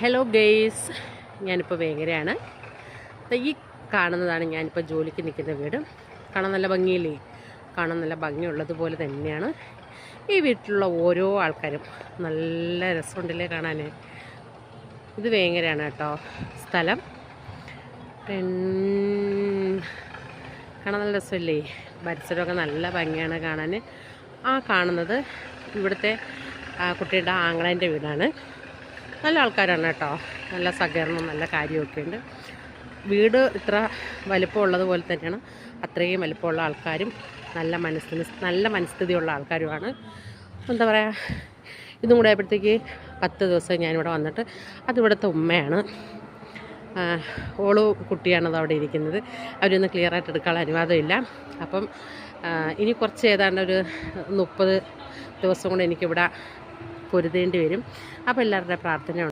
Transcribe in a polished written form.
Hello guys, ഞാനിപ്പോൾ വേങ്ങരയാണ്. ഈ കാണുന്നതാണ് ഞാനിപ്പോൾ ജോലിക്ക് നിൽക്കുന്ന വീട്. കാണാൻ നല്ല ഭംഗിയില്ലേ? കാണാൻ നല്ല ഭംഗിയുള്ളതുപോലെ തന്നെയാണ് ഈ വീട്ടിലുള്ള ഓരോ ആൾക്കാരും. നല്ല രസമുണ്ടല്ലേ കാണാൻ. ഇത് വേങ്ങരയാണ് കേട്ടോ സ്ഥലം. കാണാൻ നല്ല രസമില്ലേ? പരിസരമൊക്കെ നല്ല ഭംഗിയാണ് കാണാൻ. ആ കാണുന്നത് ഇവിടുത്തെ കുട്ടിയുടെ ആങ്ങളേൻ്റെ വീടാണ്. നല്ല ആൾക്കാരാണ് കേട്ടോ, നല്ല സഹകരണം, നല്ല കാര്യമൊക്കെ ഉണ്ട്. വീട് ഇത്ര വലിപ്പമുള്ളതുപോലെ തന്നെയാണ് അത്രയും വലിപ്പമുള്ള ആൾക്കാരും നല്ല മനസ്ഥിതിയുള്ള ആൾക്കാരുമാണ്. എന്താ പറയുക, ഇതും കൂടെ ആയപ്പോഴത്തേക്ക് 10 ദിവസം ഞാനിവിടെ വന്നിട്ട് അതിവിടുത്തെ ഉമ്മയാണ്. ഓള് കുട്ടിയാണത് അവിടെ ഇരിക്കുന്നത്. അവരൊന്ന് ക്ലിയറായിട്ട് എടുക്കാനുള്ള അനുവാദമില്ല. അപ്പം ഇനി കുറച്ച് ഏതാണ്ട് ഒരു 30 ദിവസം കൊണ്ട് എനിക്കിവിടെ പൊരുതേണ്ടി വരും. അപ്പോൾ എല്ലാവരുടെ പ്രാർത്ഥന